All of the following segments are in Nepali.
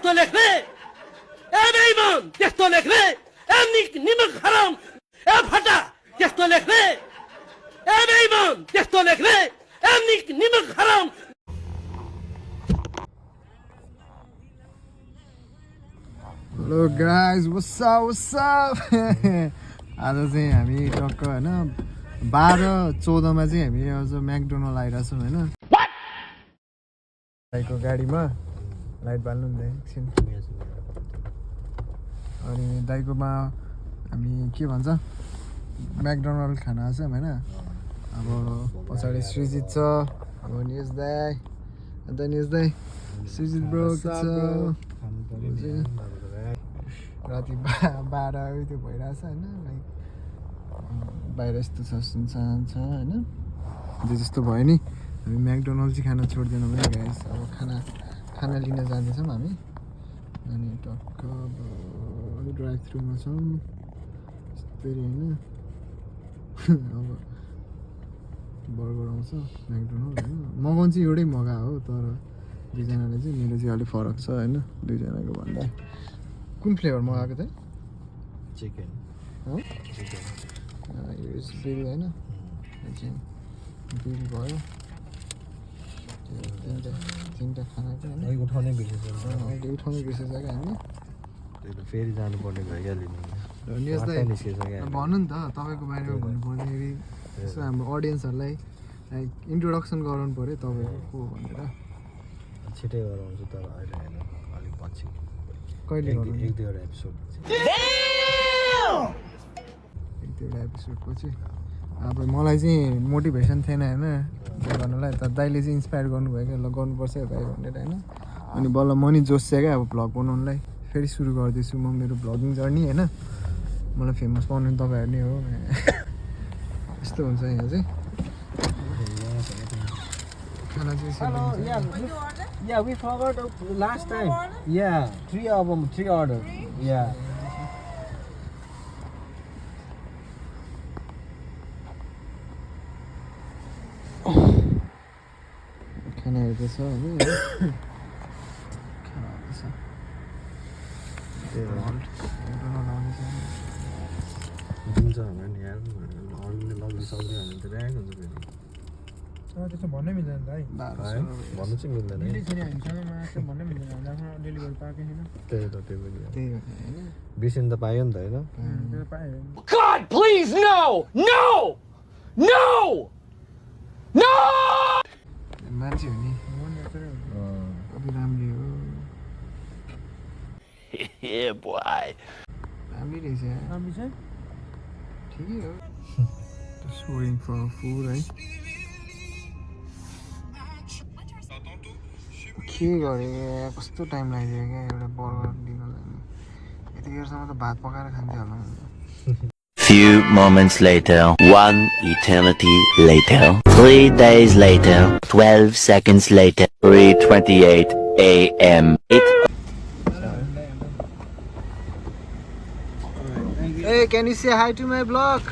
त्यस्तो लेख्ने ए बेइमान त्यस्तो लेख्ने ए निमक हराम ए फटा त्यस्तो लेख्ने ए बेइमान त्यस्तो लेख्ने ए निमक हराम हेलो गाइज व्हाट्स अप आज चाहिँ हामी टक्क हैन 12-14 मा चाहिँ हामी आज म्याकडोनल्ड आइरहेको छौँ हैन भाइको गाडीमा लाइट बाल्नु नि एकछिन अनि दाइकोमा हामी के भन्छ म्याकडोनल्ड खाना आछौँ हैन अब पछाडि सृजित छ अब निज दाइ अन्त निज दाइ सृजित ब्रो के छ राति 12 त्यो भइरहेछ हैन लाइक बाहिर यस्तो छ सुनसान छ हैन जे जस्तो भयो नि हामी म्याकडोनल्ड चाहिँ खाना छोड्दैनौँ है गाइस अब खाना लिन जाँदैछौँ हामी अनि टक्क ड्राइभ थ्रुमा छौँ यस्तै हैन अब बर्गर आउँछ म्याकडोनल्ड हैन मगाउनु चाहिँ एउटै मगा हो तर दुईजनाले चाहिँ मेरो चाहिँ अलिक फरक छ हैन दुईजनाको भन्दा कुन फ्लेभर मगाएको त चिकन हो यो बिल हैन बिल भयो तीनटा खानाको हैन उठाउनै बिर्सेछ अहिले उठाउनु बिर्सेछ क्या हामी त्यही फेरि जानुपर्ने भयो क्या लिनु भन्नु नि त तपाईँको बारेमा भन्नु पर्दाखेरि यसो हाम्रो अडियन्सहरूलाई लाइक इन्ट्रोडक्सन गराउनु पऱ्यो तपाईँको को भनेर छिटै गराउँछु तर अहिले होइन अलिक पछि कहिले एक दुईवटा एपिसोड एउटा एपिसोड पछि अब मलाई चाहिँ मोटिभेसन थिएन होइन त्यो गर्नलाई तर दाइले चाहिँ इन्सपायर गर्नुभयो क्या ल गर्नुपर्छ भाइ भनेर होइन अनि बल्ल म नि जोस छ क्या अब भ्लग बनाउनुलाई फेरि सुरु गर्दैछु म मेरो भ्लगिङ जर्नी होइन मलाई फेमस पाउनु तपाईँहरू नै हो यस्तो हुन्छ यहाँ चाहिँ खाना चाहिँ Yeah, we forgot last time. Yeah, 3 of them, 3 orders. Yeah. खाना हेर्दैछ होइन खाना हेर्दैछ दिन्छ हाम्रो नि यार अरूले लग्नु सक्दैन भने त ब्याग हुन्छ फेरि त्यसो भन्नै मिल्दैन दाइ भन्नु चाहिँ मिल्दैन दिल्ली छैन हामीसँग मात्र भन्नै मिल्दैन हामीसँग डेलिभरी पाएकै छैन त्यही त त्यही पनि त्यही हो होइन बिर्सिन त पायो नि त होइन त्यो पाएँ God please no no no no मान्छे हो नि कति राम्रै हो yeah boy राम्रै रहेछ हामी चाहिँ ठिकै हो just waiting for food है के गरेँ कस्तो टाइम लाग्यो क्या एउटा बर्गर दिनलाई यतिखेरसम्म त भात पकाएर खान्थ्यो होला Few moments later, 1 eternity later, 3 days later, 12 seconds later, 3:28 a.m. Hey, can you say hi to my vlog?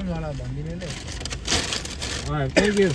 मलाई भनिदिनेले Alright, thank you.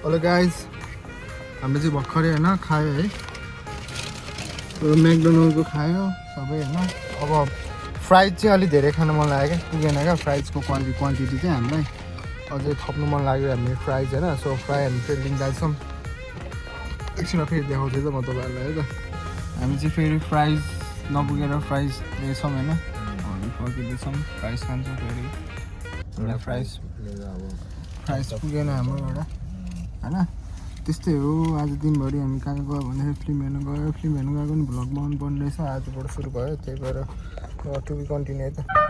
Hello guys हामीले चाहिँ भर्खरै होइन खायो है म्याकडोनल्डको खायो सबै होइन अब फ्राइज चाहिँ अलिक धेरै खान मन लाग्यो क्या पुगेन क्या फ्राइजको क्वान्टिटी चाहिँ हामीलाई अझै थप्नु मन लाग्यो हामीले फ्राइज होइन सो फ्राई हामी फेरि लिन जान्छौँ एकछिन फेरि देखाउँछु है त म तपाईँहरूलाई है त हामी चाहिँ फेरि फ्राइज नपुगेर फ्राइज लिएछौँ होइन हामी फर्किँदैछौँ फ्राइज खान्छौँ फेरि एउटा फ्राइज पुगेन हाम्रो एउटा होइन त्यस्तै हो आज दिनभरि हामी कहाँ गयो भन्दाखेरि फिल्म हेर्नु गयो फिल्म हेर्नु गएको नि भ्लग बनाउनु पर्ने रहेछ आजबाट सुरु भयो त्यही भएर टु बी कन्टिन्यू है त